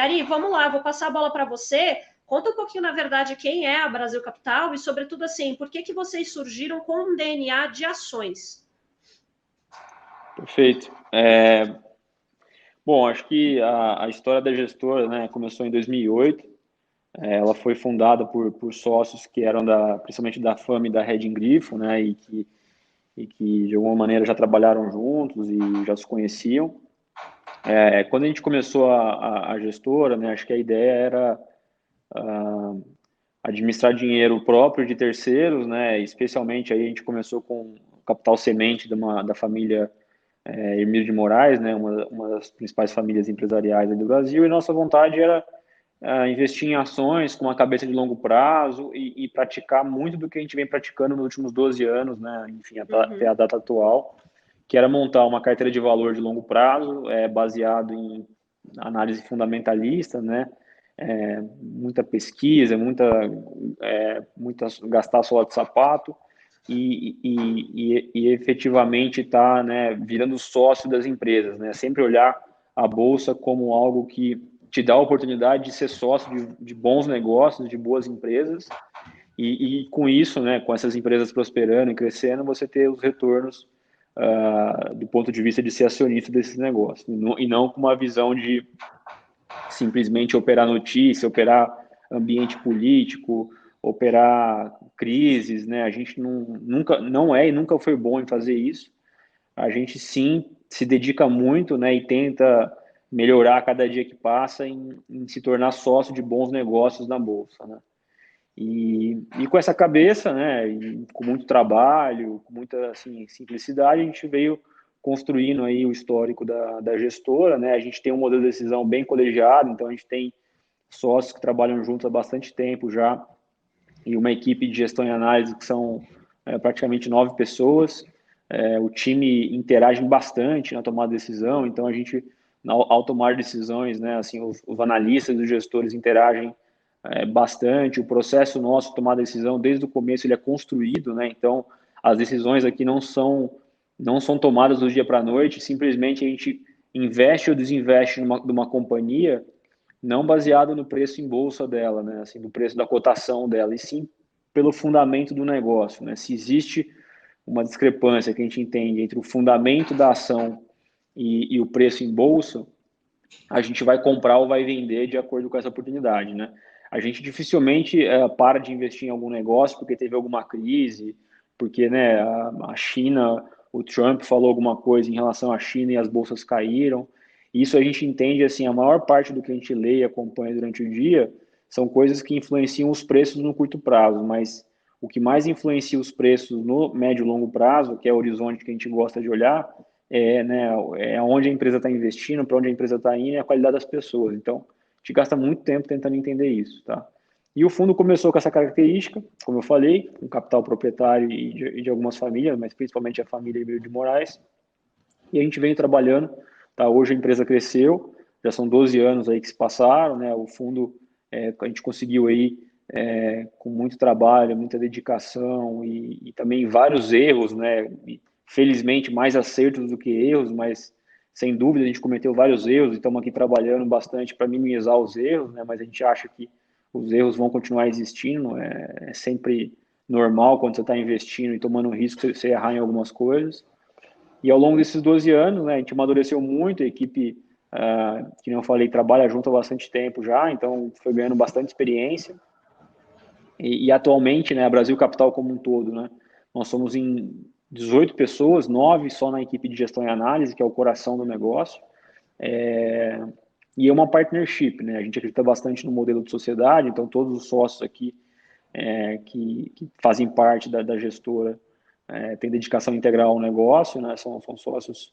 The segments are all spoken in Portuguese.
Ari, vamos lá, vou passar a bola para você. Conta um pouquinho, na verdade, quem é a Brasil Capital e, sobretudo, assim, por que vocês surgiram com um DNA de ações? Perfeito. Bom, acho que a história da gestora, né, começou em 2008. Ela foi fundada por sócios que eram principalmente da Fama e da Reding Grifo, né, e que de alguma maneira já trabalharam juntos e já se conheciam. Quando a gente começou a gestora, né, acho que a ideia era administrar dinheiro próprio de terceiros, né, especialmente aí a gente começou com capital semente da família Hermílio de Moraes, né, uma das principais famílias empresariais do Brasil, e nossa vontade era investir em ações com uma cabeça de longo prazo e praticar muito do que a gente vem praticando nos últimos 12 anos, né, enfim, até a data atual, que era montar uma carteira de valor de longo prazo, baseado em análise fundamentalista, né, muita pesquisa, muita gastar sola de sapato e efetivamente estar, né, virando sócio das empresas, né, sempre olhar a bolsa como algo que te dá a oportunidade de ser sócio de bons negócios, de boas empresas e com isso, né, com essas empresas prosperando e crescendo, você ter os retornos do ponto de vista de ser acionista desses negócios e não com uma visão de simplesmente operar notícia, operar ambiente político, operar crises, né? A gente nunca não é e nunca foi bom em fazer isso. A gente sim se dedica muito, né? E tenta melhorar a cada dia que passa em se tornar sócio de bons negócios na bolsa, né? E com essa cabeça, né? E com muito trabalho, com muita assim, simplicidade, a gente veio construindo aí o histórico da gestora, né? A gente tem um modelo de decisão bem colegiado, então a gente tem sócios que trabalham juntos há bastante tempo já e uma equipe de gestão e análise que são praticamente 9 pessoas. O time interage bastante na tomada de decisão, então a gente, ao tomar decisões, né, assim, os analistas e os gestores interagem bastante. O processo nosso de tomar decisão, desde o começo, ele é construído, né? Então, as decisões aqui não são tomadas do dia para a noite, simplesmente a gente investe ou desinveste numa companhia não baseado no preço em bolsa dela, né? Assim, no preço da cotação dela, e sim pelo fundamento do negócio, né? Se existe uma discrepância que a gente entende entre o fundamento da ação e o preço em bolsa, a gente vai comprar ou vai vender de acordo com essa oportunidade, né? A gente dificilmente para de investir em algum negócio porque teve alguma crise, porque, né, a China, o Trump falou alguma coisa em relação à China e as bolsas caíram. Isso a gente entende, assim, a maior parte do que a gente lê e acompanha durante o dia são coisas que influenciam os preços no curto prazo, mas o que mais influencia os preços no médio e longo prazo, que é o horizonte que a gente gosta de olhar, né, onde a empresa está investindo, para onde a empresa está indo e a qualidade das pessoas. Então, a gente gasta muito tempo tentando entender isso, tá? E o fundo começou com essa característica, como eu falei, um capital proprietário e de algumas famílias, mas principalmente a família Hermílio de Moraes, e a gente vem trabalhando, tá? Hoje a empresa cresceu, já são 12 anos aí que se passaram, né? O fundo, a gente conseguiu aí, com muito trabalho, muita dedicação e também vários erros, né? Felizmente mais acertos do que erros, mas sem dúvida a gente cometeu vários erros e estamos aqui trabalhando bastante para minimizar os erros, né? Mas a gente acha que os erros vão continuar existindo, é sempre normal quando você está investindo e tomando risco você errar em algumas coisas. E ao longo desses 12 anos, né, a gente amadureceu muito, a equipe, que não falei, trabalha junto há bastante tempo já, então foi ganhando bastante experiência. E atualmente, né, a Brasil Capital como um todo, né, nós somos em 18 pessoas, 9 só na equipe de gestão e análise, que é o coração do negócio. E é uma partnership, né, a gente acredita bastante no modelo de sociedade, então todos os sócios aqui que fazem parte da gestora têm dedicação integral ao negócio, né, são sócios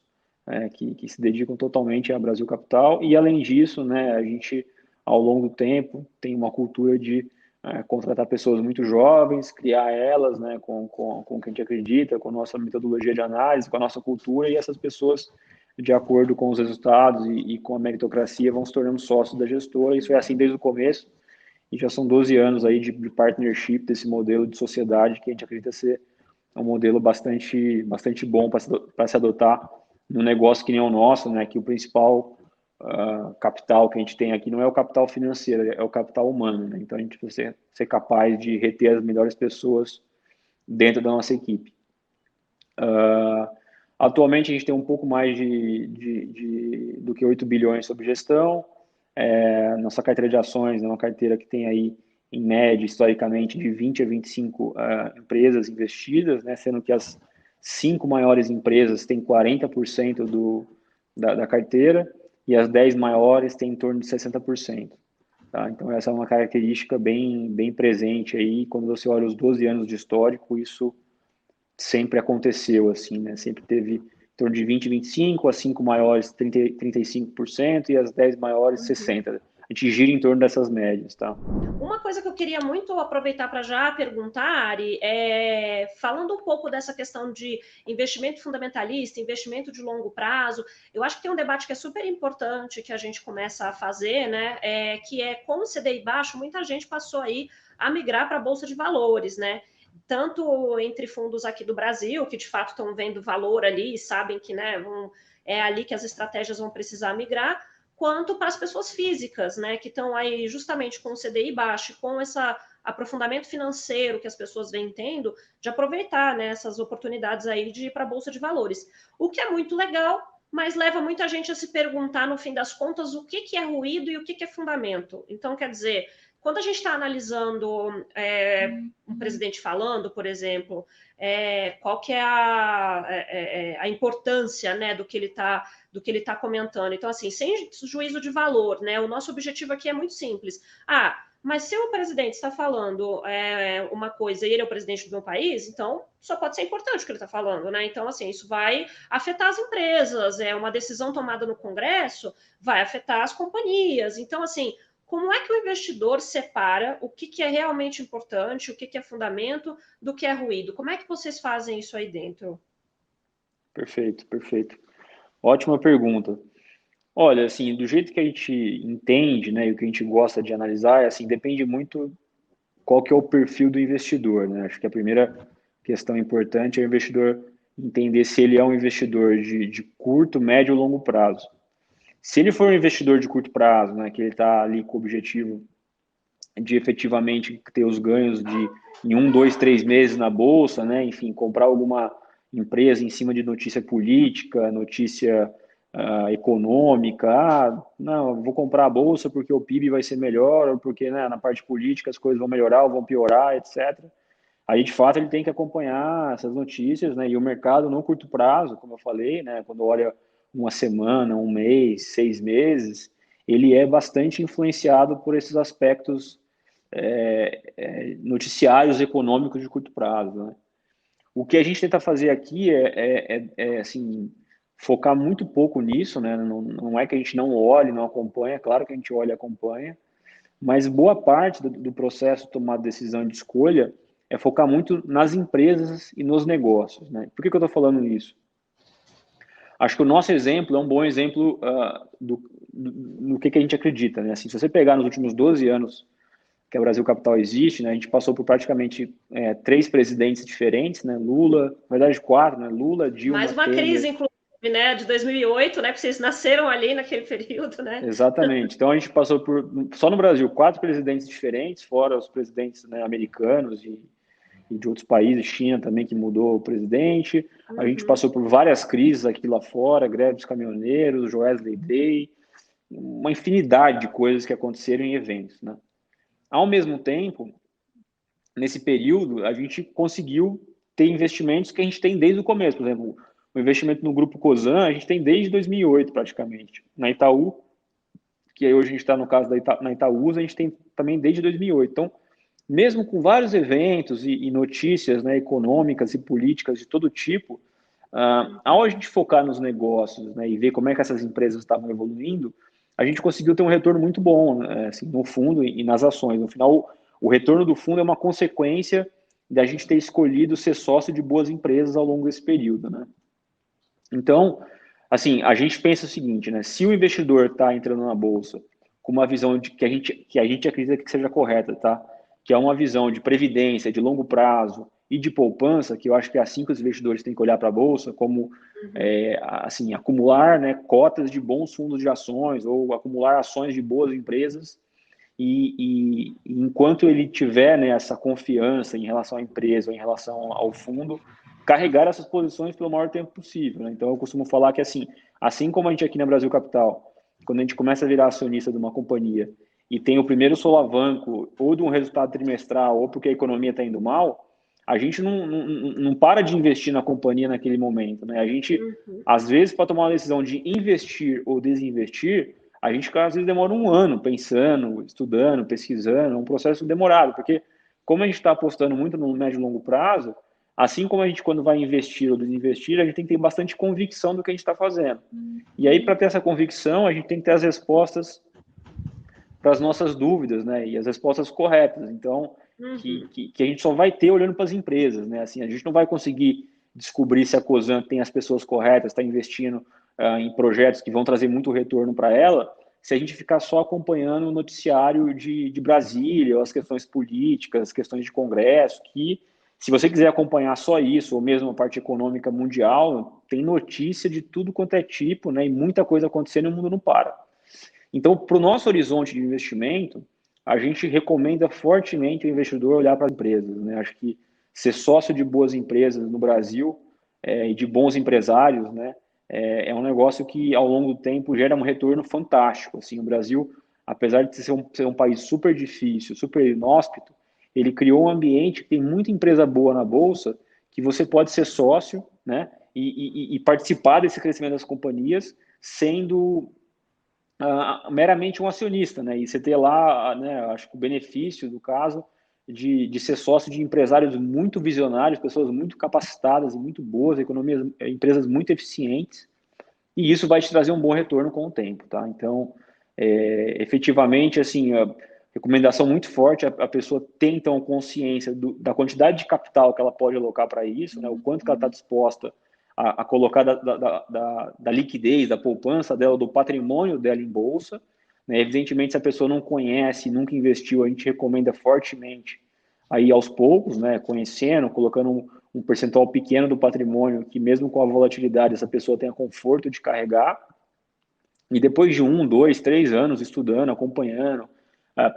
que se dedicam totalmente à Brasil Capital, e além disso, né, a gente, ao longo do tempo, tem uma cultura de contratar pessoas muito jovens, criar elas, né, com o que a gente acredita, com a nossa metodologia de análise, com a nossa cultura, e essas pessoas, de acordo com os resultados e com a meritocracia, vão se tornando sócios da gestora. Isso é assim desde o começo, e já são 12 anos aí de partnership desse modelo de sociedade que a gente acredita ser um modelo bastante bom para se adotar num negócio que nem o nosso, né, que o principal capital que a gente tem aqui não é o capital financeiro, é o capital humano, né? Então a gente precisa ser capaz de reter as melhores pessoas dentro da nossa equipe. Atualmente a gente tem um pouco mais do que 8 bilhões sob gestão. Nossa carteira de ações é uma carteira que tem aí, em média, historicamente, de 20 a 25 empresas investidas, né? Sendo que as 5 maiores empresas têm 40% da carteira e as 10 maiores têm em torno de 60%. Tá? Então, essa é uma característica bem presente aí. Quando você olha os 12 anos de histórico, isso sempre aconteceu, assim, né? Sempre teve em torno de 20, 25, as 5 maiores 30, 35% e as 10 maiores 60%. A gente gira em torno dessas médias, tá? Uma coisa que eu queria muito aproveitar para já perguntar, Ari, falando um pouco dessa questão de investimento fundamentalista, investimento de longo prazo, eu acho que tem um debate que é super importante que a gente começa a fazer, né? Que é com o CDI baixo, muita gente passou aí a migrar para a Bolsa de Valores, né? Tanto entre fundos aqui do Brasil, que de fato estão vendo valor ali e sabem que, né, é ali que as estratégias vão precisar migrar, quanto para as pessoas físicas, né, que estão aí justamente com o CDI baixo, com esse aprofundamento financeiro que as pessoas vêm tendo, de aproveitar, né, essas oportunidades aí de ir para a Bolsa de Valores. O que é muito legal, mas leva muita gente a se perguntar, no fim das contas, o que é ruído e o que é fundamento. Então, quer dizer, quando a gente está analisando um presidente falando, por exemplo, qual que é a importância, né, do que ele está comentando. Então, assim, sem juízo de valor, né? O nosso objetivo aqui é muito simples. Mas se o presidente está falando uma coisa e ele é o presidente do meu país, então só pode ser importante o que ele está falando, né? Então, assim, isso vai afetar as empresas, uma decisão tomada no Congresso vai afetar as companhias. Então, assim, como é que o investidor separa o que é realmente importante, o que é fundamento, do que é ruído? Como é que vocês fazem isso aí dentro? Perfeito, perfeito. Ótima pergunta. Olha, assim, do jeito que a gente entende, né, e o que a gente gosta de analisar, assim, depende muito qual que é o perfil do investidor, né? Acho que a primeira questão importante é o investidor entender se ele é um investidor de curto, médio ou longo prazo. Se ele for um investidor de curto prazo, né, que ele está ali com o objetivo de efetivamente ter os ganhos em 1, 2, 3 meses na bolsa, né, enfim, comprar alguma empresa em cima de notícia política, notícia econômica, não, vou comprar a bolsa porque o PIB vai ser melhor, ou porque, né, na parte política as coisas vão melhorar ou vão piorar, etc. Aí, de fato, ele tem que acompanhar essas notícias, né, e o mercado no curto prazo, como eu falei, né, quando olha uma semana, um mês, 6 meses, ele é bastante influenciado por esses aspectos noticiários econômicos de curto prazo, né? O que a gente tenta fazer aqui assim, focar muito pouco nisso, né? Não é que a gente não olhe, não acompanha, claro que a gente olha e acompanha, mas boa parte do processo de tomar decisão de escolha é focar muito nas empresas e nos negócios, né? Por que eu estou falando isso? Acho que o nosso exemplo é um bom exemplo do que a gente acredita, né? Assim, se você pegar nos últimos 12 anos que a Brasil Capital existe, né, a gente passou por praticamente 3 presidentes diferentes, né? Lula, na verdade 4, né? Lula, Mais Dilma, uma crise, Temer. inclusive, né, de 2008, né, porque vocês nasceram ali naquele período, né? Exatamente. Então a gente passou por, só no Brasil, 4 presidentes diferentes, fora os presidentes, né, americanos e de outros países, China também, que mudou o presidente. A gente passou por várias crises aqui lá fora, greve dos caminhoneiros, Joesley Day, uma infinidade de coisas que aconteceram em eventos, né? Ao mesmo tempo, nesse período, a gente conseguiu ter investimentos que a gente tem desde o começo. Por exemplo, o investimento no Grupo Cosan, a gente tem desde 2008, praticamente. Na Itaú, que hoje a gente está no caso na Itaúsa, a gente tem também desde 2008. Então, mesmo com vários eventos e notícias, né, econômicas e políticas de todo tipo, ao a gente focar nos negócios, né, e ver como é que essas empresas estavam evoluindo, a gente conseguiu ter um retorno muito bom, né, assim, no fundo e nas ações. No final, o retorno do fundo é uma consequência da gente ter escolhido ser sócio de boas empresas ao longo desse período, né? Então, assim, a gente pensa o seguinte, né? Se o investidor está entrando na bolsa com uma visão que a gente acredita que seja correta, tá? Que é uma visão de previdência, de longo prazo e de poupança, que eu acho que é assim que os investidores têm que olhar para a Bolsa, como assim, acumular, né, cotas de bons fundos de ações ou acumular ações de boas empresas e enquanto ele tiver, né, essa confiança em relação à empresa ou em relação ao fundo, carregar essas posições pelo maior tempo possível, né? Então eu costumo falar que assim como a gente aqui na Brasil Capital, quando a gente começa a virar acionista de uma companhia e tem o primeiro solavanco ou de um resultado trimestral ou porque a economia está indo mal, a gente não para de investir na companhia naquele momento, né? A gente, às vezes, para tomar uma decisão de investir ou desinvestir, a gente, às vezes, demora um ano pensando, estudando, pesquisando, é um processo demorado, porque como a gente está apostando muito no médio e longo prazo, assim como a gente, quando vai investir ou desinvestir, a gente tem que ter bastante convicção do que a gente está fazendo. E aí, para ter essa convicção, a gente tem que ter as respostas para as nossas dúvidas, né? E as respostas corretas. Então, que a gente só vai ter olhando para as empresas, né? Assim, a gente não vai conseguir descobrir se a Cosan tem as pessoas corretas, está investindo em projetos que vão trazer muito retorno para ela, se a gente ficar só acompanhando o noticiário de Brasília, ou as questões políticas, as questões de Congresso, que se você quiser acompanhar só isso, ou mesmo a parte econômica mundial, tem notícia de tudo quanto é tipo, né? E muita coisa acontecendo e o mundo não para. Então, para o nosso horizonte de investimento, a gente recomenda fortemente o investidor olhar para as empresas, né? Acho que ser sócio de boas empresas no Brasil e de bons empresários, né? É um negócio que, ao longo do tempo, gera um retorno fantástico. Assim, o Brasil, apesar de ser um país super difícil, super inóspito, ele criou um ambiente que tem muita empresa boa na Bolsa, que você pode ser sócio, né? E participar desse crescimento das companhias, sendo meramente um acionista, né? E você ter lá, né, acho que o benefício do caso de ser sócio de empresários muito visionários, pessoas muito capacitadas e muito boas, empresas muito eficientes, e isso vai te trazer um bom retorno com o tempo, tá? Então, efetivamente, assim, a recomendação muito forte, a pessoa tem, então, consciência da quantidade de capital que ela pode alocar para isso, né? O quanto que ela está disposta a colocar da liquidez, da poupança dela, do patrimônio dela em bolsa, né? Evidentemente, se a pessoa não conhece, nunca investiu, a gente recomenda fortemente aí aos poucos, né? Conhecendo, colocando um percentual pequeno do patrimônio, que mesmo com a volatilidade, essa pessoa tenha conforto de carregar. E depois de 1, 2, 3 anos estudando, acompanhando,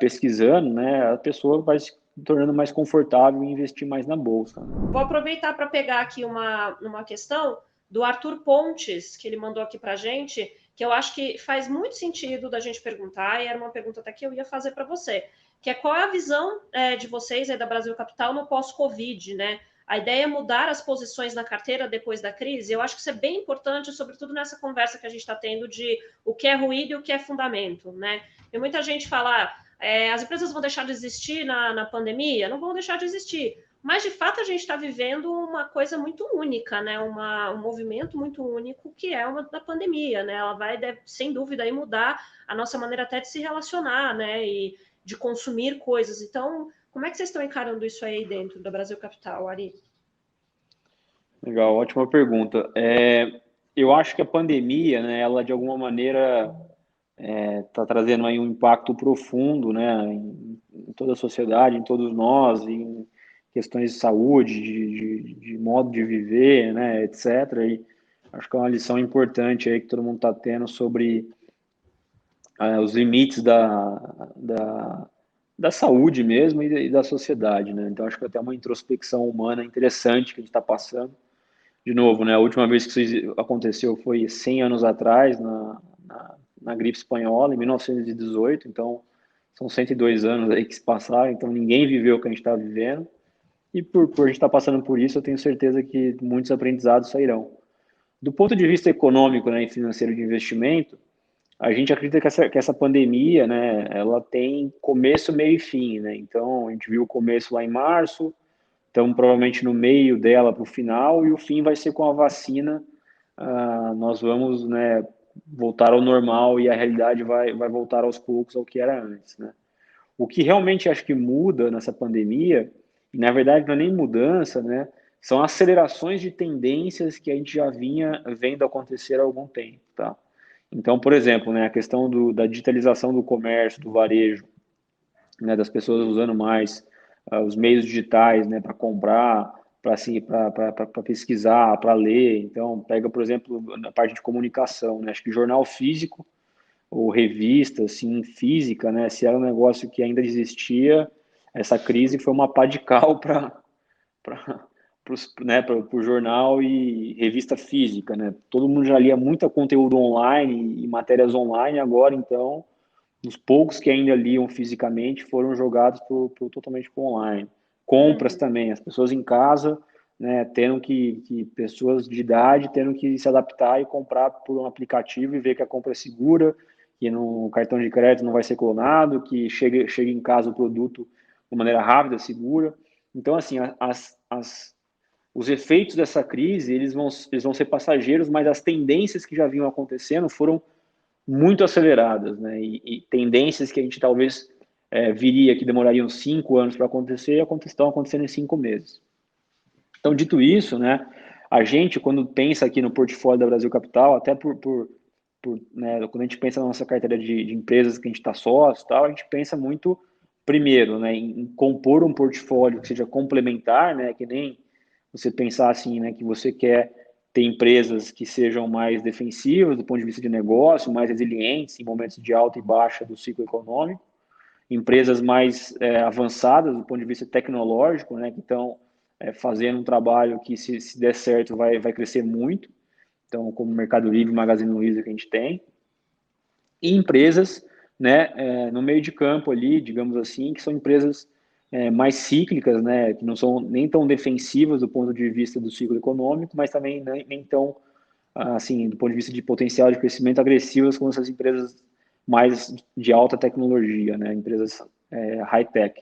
pesquisando, né? A pessoa vai se tornando mais confortável e investir mais na bolsa. Vou aproveitar para pegar aqui uma questão do Arthur Pontes, que ele mandou aqui para a gente, que eu acho que faz muito sentido da gente perguntar, e era uma pergunta até que eu ia fazer para você, que é qual é a visão de vocês aí da Brasil Capital no pós-Covid, né? A ideia é mudar as posições na carteira depois da crise. Eu acho que isso é bem importante, sobretudo nessa conversa que a gente está tendo de o que é ruído e o que é fundamento, né? E muita gente fala, as empresas vão deixar de existir na pandemia? Não vão deixar de existir. Mas, de fato, a gente está vivendo uma coisa muito única, né? Um movimento muito único, que é uma da pandemia, né? Ela vai, sem dúvida, aí mudar a nossa maneira até de se relacionar, né? E de consumir coisas. Então, como é que vocês estão encarando isso aí dentro da Brasil Capital, Ari? Legal, ótima pergunta. Eu acho que a pandemia, né, ela de alguma maneira está trazendo aí um impacto profundo, né, em toda a sociedade, em todos nós, em questões de saúde, de modo de viver, né, etc. E acho que é uma lição importante aí que todo mundo está tendo sobre os limites da saúde mesmo e da sociedade, né? Então acho que até uma introspecção humana interessante que a gente está passando. De novo, né, a última vez que isso aconteceu foi 100 anos atrás, na gripe espanhola, em 1918, então são 102 anos aí que se passaram, então ninguém viveu o que a gente está vivendo, e por a gente estar passando por isso, eu tenho certeza que muitos aprendizados sairão. Do ponto de vista econômico, né, e financeiro de investimento, a gente acredita que essa pandemia, né, ela tem começo, meio e fim, né, então a gente viu o começo lá em março, estamos provavelmente no meio dela para o final, e o fim vai ser com a vacina. Nós vamos, né, voltar ao normal e a realidade vai voltar aos poucos ao que era antes, né? O que realmente acho que muda nessa pandemia, e na verdade não é nem mudança, né, são acelerações de tendências que a gente já vinha vendo acontecer há algum tempo, tá? Então, por exemplo, né, a questão da digitalização do comércio, do varejo, né, das pessoas usando mais os meios digitais, né, para comprar, assim, para pesquisar, para ler. Então, pega, por exemplo, na parte de comunicação, né? Acho que jornal físico ou revista, assim, física, né? Se era um negócio que ainda existia, essa crise foi uma pá de cal para né, o jornal e revista física, né? Todo mundo já lia muito conteúdo online e matérias online agora, então os poucos que ainda liam fisicamente foram jogados totalmente para online. Compras Uhum. também, as pessoas em casa, né, tendo que pessoas de idade tendo que se adaptar e comprar por um aplicativo e ver que a compra é segura, que no cartão de crédito não vai ser clonado, que chega em casa o produto de maneira rápida, segura. Então, assim, os efeitos dessa crise, eles vão ser passageiros, mas as tendências que já vinham acontecendo foram muito aceleradas, né? E tendências que a gente talvez viria que demorariam 5 anos para acontecer, estão acontecendo em 5 meses. Então, dito isso, né, a gente, quando pensa aqui no portfólio da Brasil Capital, até né, quando a gente pensa na nossa carteira de empresas que a gente está sócio, tal, a gente pensa muito, primeiro, né, em compor um portfólio que seja complementar, né, que nem você pensar assim, né, que você quer ter empresas que sejam mais defensivas do ponto de vista de negócio, mais resilientes em momentos de alta e baixa do ciclo econômico, empresas mais avançadas do ponto de vista tecnológico, né, que estão fazendo um trabalho que, se der certo, vai crescer muito, então, como Mercado Livre e Magazine Luiza que a gente tem, e empresas, né, no meio de campo ali, digamos assim, que são empresas mais cíclicas, né, que não são nem tão defensivas do ponto de vista do ciclo econômico, mas também nem tão, assim, do ponto de vista de potencial de crescimento, agressivas como essas empresas mais de alta tecnologia, né, empresas high-tech.